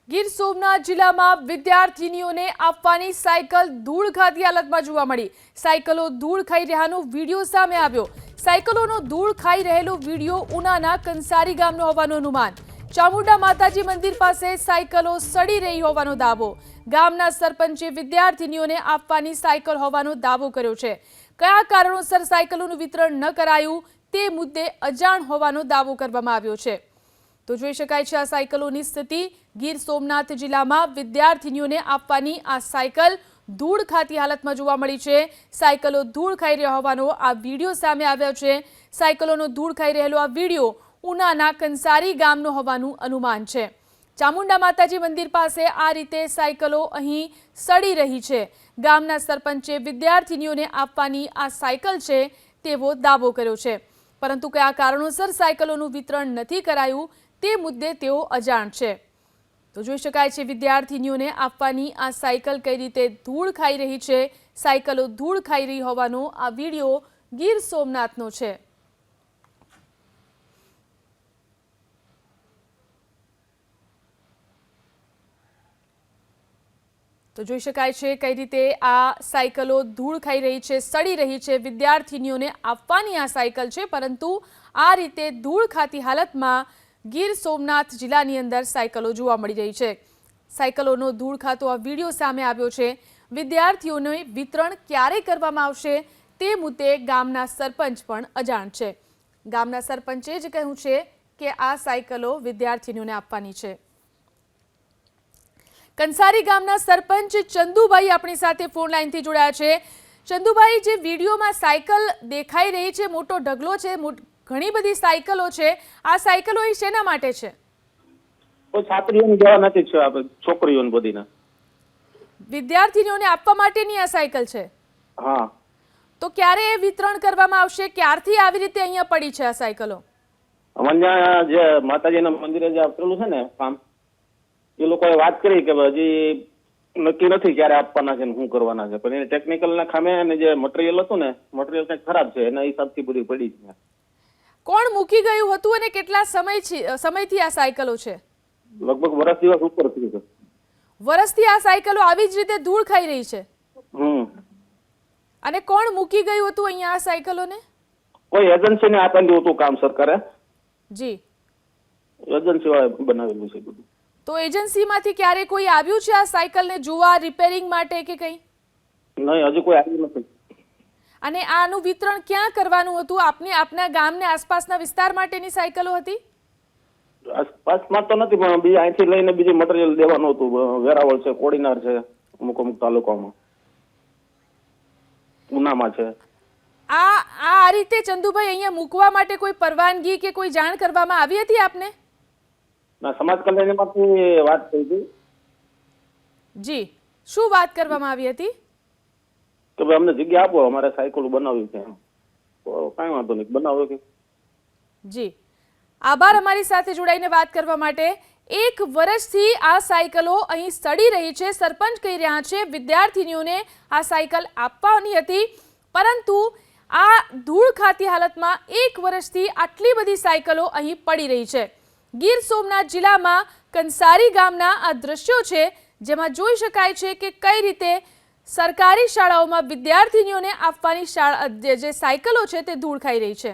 ગીર સોમનાથ જિલ્લામાં વિદ્યાર્થીનીઓને આપવાની સાયકલ ધૂળ ખાતી હાલતમાં જોવા મળી। સાયકલો ધૂળ ખાઈ રહ્યાનો વિડીયો સામે આવ્યો। સાયકલોનો ધૂળ ખાઈ રહેલો વિડીયો ઉનાના કંસારી ગામનો હોવાનું અનુમાન। ચામુંડા માતાજી મંદિર પાસે સાયકલો સડી રહી હોવાનો દાવો। ગામના સરપંચે વિદ્યાર્થીનીઓને આપવાની સાયકલ હોવાનો દાવો કર્યો છે। કયા કારણોસર સાયકલોનું વિતરણ ન કરાયું તે મુદ્દે અજાણ હોવાનો દાવો કરવામાં આવ્યો છે। તો જોઈ શકાય છે આ સાયકલોની સ્થિતિ। ગીર સોમનાથ જિલ્લામાં વિદ્યાર્થીનીઓને આપવાની આ સાયકલ ધૂળ ખાતી હાલતમાં જોવા મળી છે। સાયકલો ધૂળ ખાઈ રહ્યા હોવાનો આ વિડીયો સામે આવ્યો છે। સાયકલોનો ધૂળ ખાઈ રહેલો આ વિડીયો ઉનાના કંસારી ગામનો હોવાનું અનુમાન છે। ચામુંડા માતાજી મંદિર પાસે આ રીતે સાયકલો અહીં સડી રહી છે। ગામના સરપંચે વિદ્યાર્થીનીઓને આપવાની આ સાયકલ છે તેવો દાવો કર્યો છે, પરંતુ કયા કારણોસર સાયકલોનું વિતરણ નથી કરાયું તે મુદ્દે તેઓ અજાણ છે। તો જોઈ શકાય છે વિદ્યાર્થીનીઓને આપવાની આ સાયકલ કઈ રીતે ધૂળ ખાઈ રહી છે। સાયકલો ધૂળ ખાઈ રહી હોવાનો આ વિડીયો ગીર સોમનાથનો છે। તો જોઈ શકાય છે કઈ રીતે આ સાયકલો ધૂળ ખાઈ રહી છે, સડી રહી છે। વિદ્યાર્થીનીઓને આપવાની આ સાયકલ છે, પરંતુ આ રીતે ધૂળ ખાતી હાલતમાં ગીર સોમનાથ જિલ્લાની અંદર સાયકલો જોવા મળી રહી છે। સાયકલોનો ધૂળ ખાતો આ વિડીયો સામે આવ્યો છે। વિદ્યાર્થીઓને વિતરણ ક્યારે કરવામાં આવશે તે મુદ્દે ગામના સરપંચ પણ અજાણ છે। ગામના સરપંચે જ કહ્યું છે કે આ સાયકલો વિદ્યાર્થીઓને આપવાની છે। કંસારી ગામના સરપંચ ચંદુભાઈ આપણી સાથે ફોન લાઈનથી જોડાયા છે। ચંદુભાઈ, જે વિડીયોમાં સાયકલ દેખાઈ રહી છે, મોટો ઢગલો છે, ઘણી બધી સાયકલો છે, આ સાયકલો અહીં શેના માટે છે? કોઈ છાત્રીઓને જવા નથી છે, આપણે છોકરીઓને બધીને વિદ્યાર્થીઓને આપવા માટેની આ સાયકલ છે। હા, તો ક્યારે એ વિતરણ કરવામાં આવશે? ક્યારથી આવી રીતે અહીંયા પડી છે આ સાયકલો? અમારે જે માતાજીના મંદિરે જે આપેલું છે ને કામ, એ લોકોએ વાત કરી કે હજી નક્કી નથી ક્યારે આપવાના છે ને શું કરવાના છે, પણ એ ટેકનિકલ ના ખામે અને જે મટીરિયલ હતું ને, મટીરિયલ કંઈક ખરાબ છે, એના હિસાબથી બધી પડી છે। કોણ મૂકી ગયું હતું અને કેટલા સમયથી આ સાયકલો છે? લગભગ વર્ષ દિવસ ઉપર થયું છે। વર્ષથી આ સાયકલો આવી જ રીતે ધૂળ ખાઈ રહી છે? અને કોણ મૂકી ગયું હતું અહીંયા આ સાયકલોને? કોઈ એજન્સીને આપેલું હતું કામ સરકારે। જી, એજન્સી વાળા બનાવેલું છે બધું। તો એજન્સીમાંથી ક્યારે કોઈ આવ્યું છે આ સાયકલને જોવા, રિપેરિંગ માટે કે કંઈ? નહીં, હજુ કોઈ આવ્યું નથી। અને આનું વિતરણ ક્યાં કરવાનું હતું? આપના ગામને આસપાસના વિસ્તાર માટેની સાયકલો હતી? આસપાસમાં તો નથી, પણ બીજા અહીંથી લઈને બીજી મટીરિયલ દેવાનું હતું। વેરાવળ છે, કોડીનાર છે, અમુક અમુક તાલુકામાં, ઉનામાં છે। આ રીતે ચંદુભાઈ અહીંયા મૂકવા માટે કોઈ પરવાનગી કે કોઈ જાણ કરવામાં આવી હતી આપને? ના, સમાજ કલ્યાણમાંથી વાત થઈ હતી। જી, શું વાત કરવામાં આવી હતી? કે ભાઈ અમને જગ્યા આપો, અમારે સાયકલ બનાવવી છે। તો કાંઈ વાંધો નહીં, બનાવો કે। જી, આભાર અમારી સાથે જોડાઈને વાત કરવા માટે। 1 વર્ષથી આ સાયકલો અહીં સડી રહી છે। સરપંચ કહી રહ્યા છે વિદ્યાર્થીનીઓને આ સાયકલ આપવાની હતી, પરંતુ આ ધૂળ ખાતી હાલતમાં 1 વર્ષથી આટલી બધી સાયકલો અહીં પડી રહી છે। ગીર સોમનાથ જિલ્લામાં કંસારી ગામના આ દ્રશ્યો છે, જેમાં જોઈ શકાય છે કે કઈ રીતે સરકારી શાળાઓમાં વિદ્યાર્થીનીઓને આપવાની જે સાયકલો છે તે ધૂળ ખાઈ રહી છે।